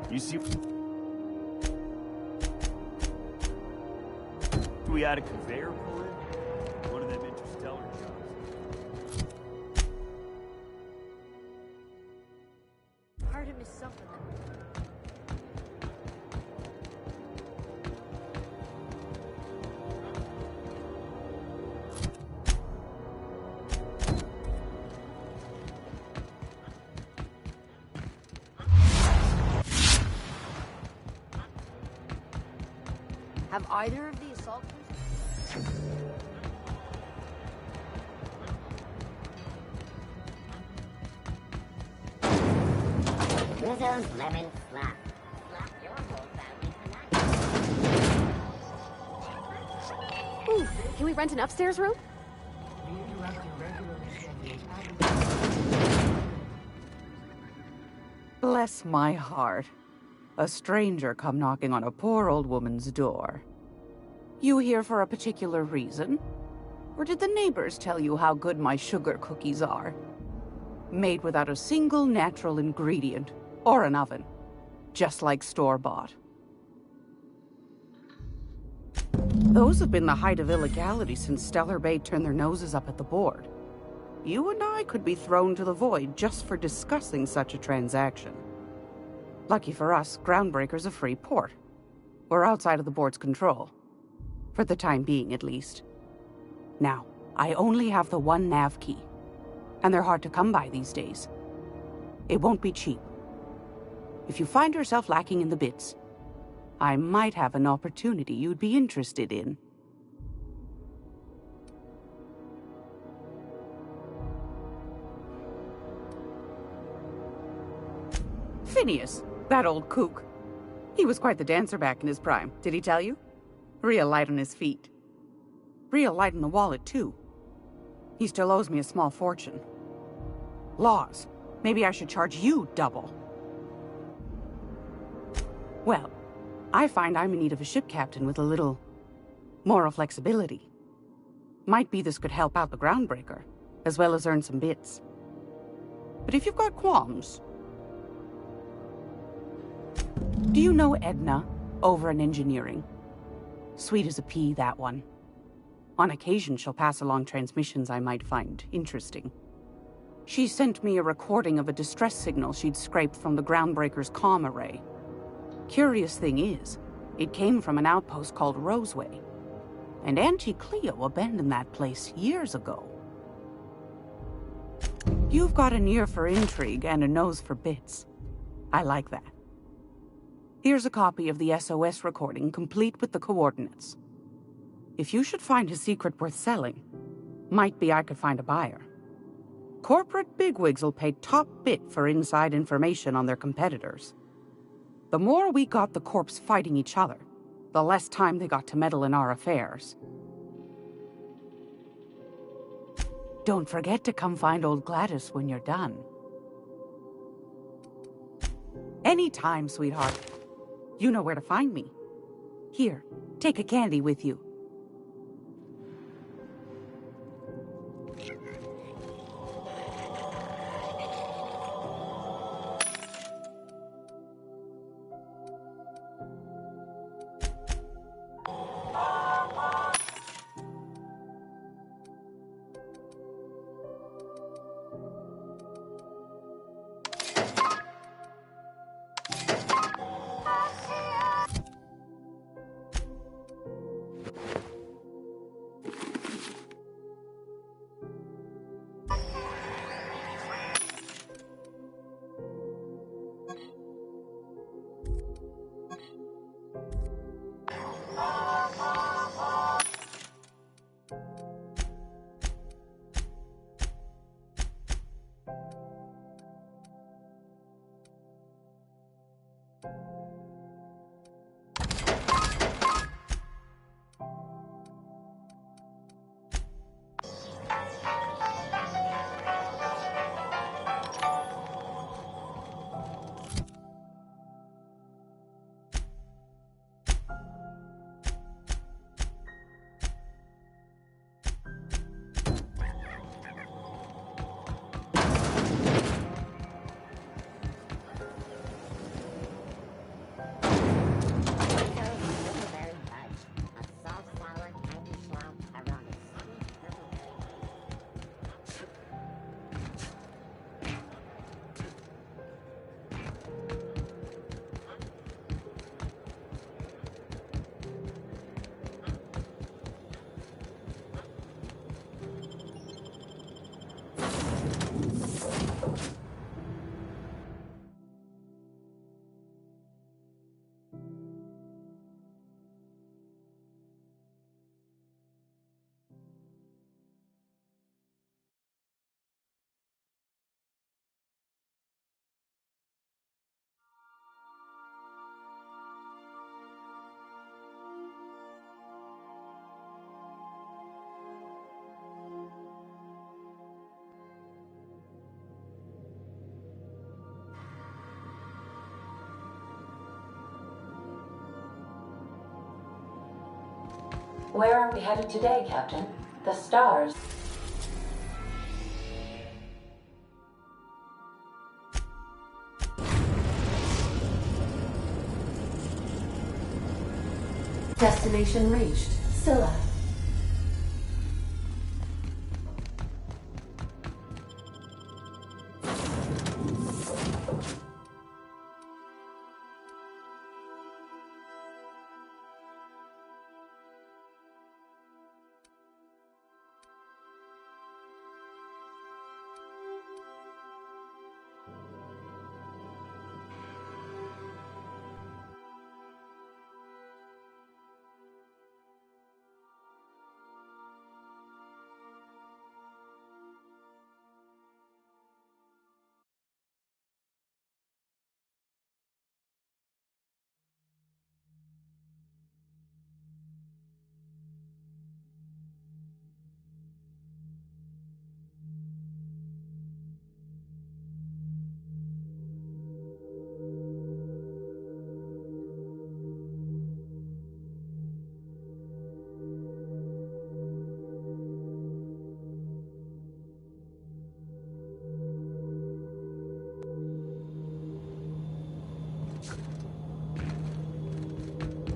You see, we had a conveyor pull in? One of them interstellar jobs. Hard to miss something. Have either of the assault cruisers? Uzo's lemon slap. Slap your whole family tonight. Ooh, can we rent an upstairs room? Bless my heart. A stranger come knocking on a poor old woman's door. You here for a particular reason? Or did the neighbors tell you how good my sugar cookies are? Made without a single natural ingredient, or an oven. Just like store-bought. Those have been the height of illegality since Stellar Bay turned their noses up at the board. You and I could be thrown to the void just for discussing such a transaction. Lucky for us, Groundbreaker's a free port. We're outside of the board's control. For the time being, at least. Now, I only have the one nav key. And they're hard to come by these days. It won't be cheap. If you find yourself lacking in the bits, I might have an opportunity you'd be interested in. Phineas, that old kook. He was quite the dancer back in his prime, did he tell you? Real light on his feet. Real light in the wallet, too. He still owes me a small fortune. Laws. Maybe I should charge you double. Well, I find I'm in need of a ship captain with a little moral flexibility. Might be this could help out the Groundbreaker, as well as earn some bits. But if you've got qualms... Do you know Edna, over in engineering? Sweet as a pea, that one. On occasion, she'll pass along transmissions I might find interesting. She sent me a recording of a distress signal she'd scraped from the Groundbreaker's comm array. Curious thing is, it came from an outpost called Roseway. And Auntie Cleo abandoned that place years ago. You've got an ear for intrigue and a nose for bits. I like that. Here's a copy of the SOS recording, complete with the coordinates. If you should find a secret worth selling, might be I could find a buyer. Corporate bigwigs will pay top bit for inside information on their competitors. The more we got the corps fighting each other, the less time they got to meddle in our affairs. Don't forget to come find old Gladys when you're done. Anytime, sweetheart. You know where to find me. Here, take a candy with you. Where are we headed today, Captain? The stars. Destination reached. Scylla.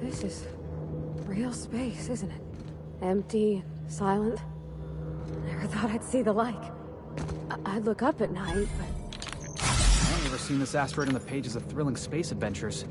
This is real space, isn't it? Empty, silent. Never thought I'd see the like. I'd look up at night, but... I've never seen this asteroid in the pages of thrilling space adventures.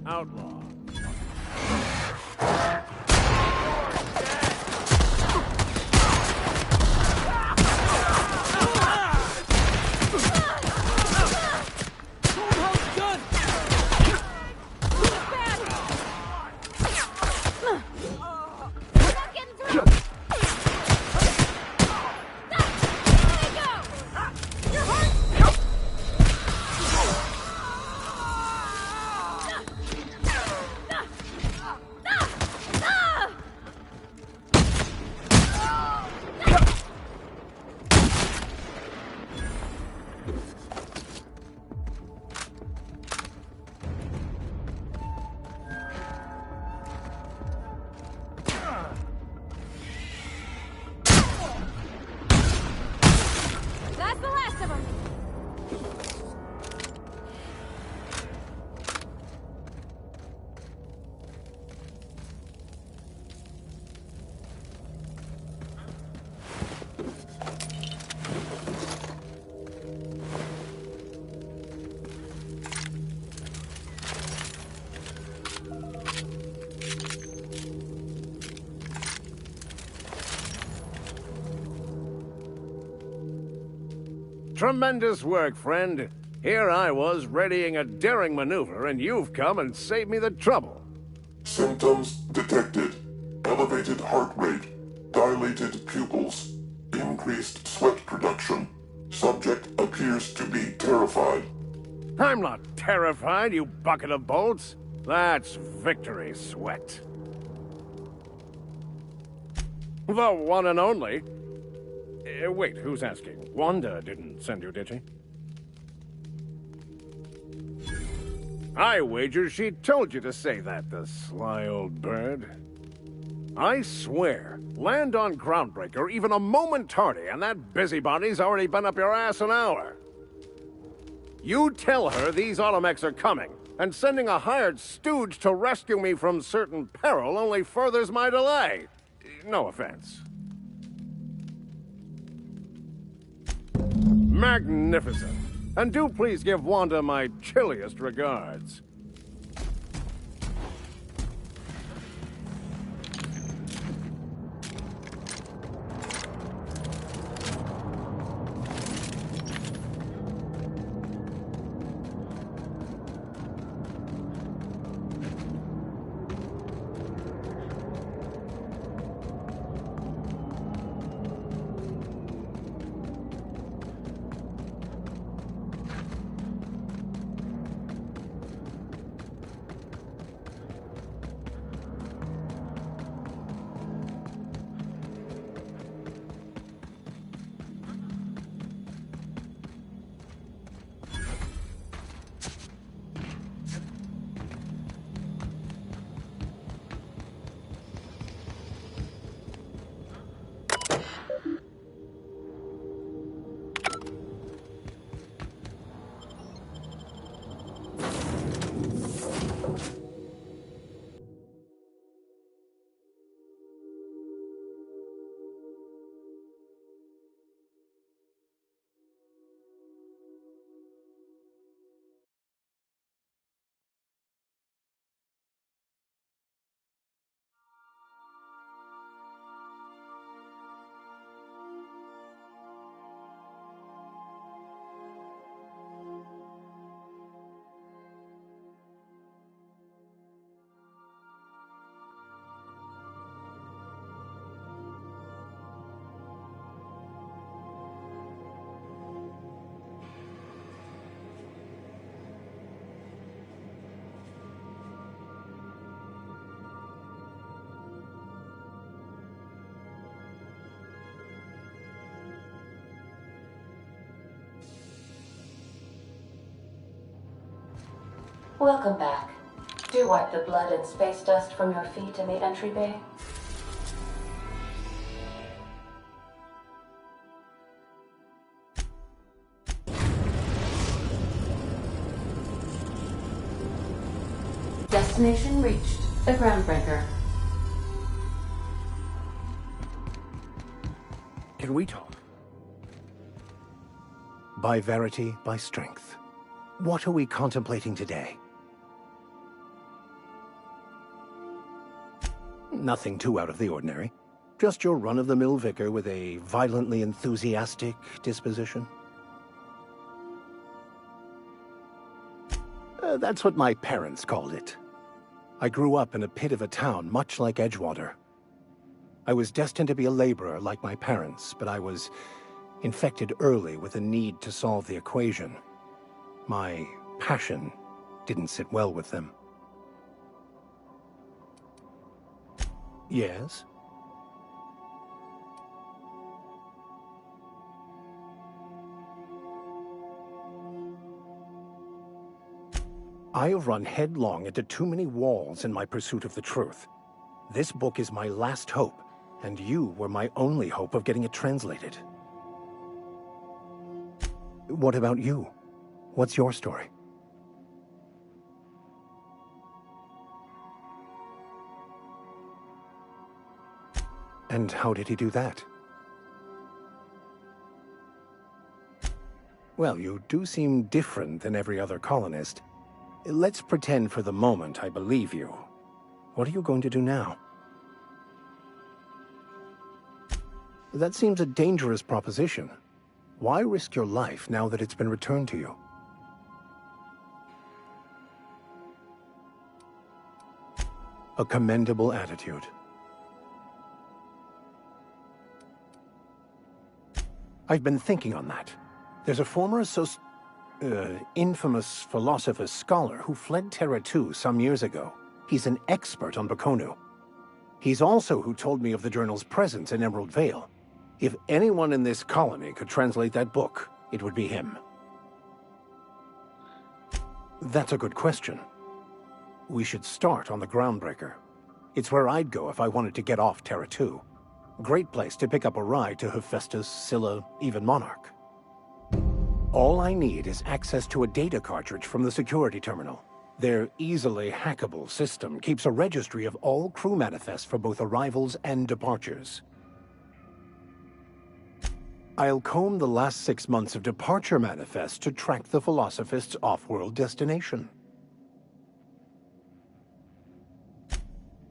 outlaw. That's the last of them. Tremendous work, friend. Here I was readying a daring maneuver, and you've come and saved me the trouble. Symptoms detected. Elevated heart rate, dilated pupils, increased sweat production. Subject appears to be terrified. I'm not terrified, you bucket of bolts. That's victory sweat. The one and only. Wait, who's asking? Wanda didn't send you, did she? I wager she told you to say that, the sly old bird. I swear, land on Groundbreaker even a moment tardy, and that busybody's already been up your ass an hour. You tell her these automechs are coming, and sending a hired stooge to rescue me from certain peril only furthers my delay. No offense. Magnificent. And do please give Wanda my chilliest regards. Welcome back. Do wipe the blood and space dust from your feet in the entry bay. Destination reached. The Groundbreaker. Can we talk? By verity, by strength. What are we contemplating today? Nothing too out of the ordinary. Just your run-of-the-mill vicar with a violently enthusiastic disposition. That's what my parents called it. I grew up in a pit of a town much like Edgewater. I was destined to be a laborer like my parents, but I was infected early with a need to solve the equation. My passion didn't sit well with them. Yes? I have run headlong into too many walls in my pursuit of the truth. This book is my last hope, and you were my only hope of getting it translated. What about you? What's your story? And how did he do that? Well, you do seem different than every other colonist. Let's pretend for the moment I believe you. What are you going to do now? That seems a dangerous proposition. Why risk your life now that it's been returned to you? A commendable attitude. I've been thinking on that. There's a former infamous philosopher scholar who fled Terra 2 some years ago. He's an expert on Bakonu. He's also who told me of the journal's presence in Emerald Vale. If anyone in this colony could translate that book, it would be him. That's a good question. We should start on the Groundbreaker. It's where I'd go if I wanted to get off Terra 2. Great place to pick up a ride to Hephaestus, Scylla, even Monarch. All I need is access to a data cartridge from the security terminal. Their easily hackable system keeps a registry of all crew manifests for both arrivals and departures. I'll comb the last 6 months of departure manifests to track the Philosophist's off-world destination.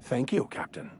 Thank you, Captain.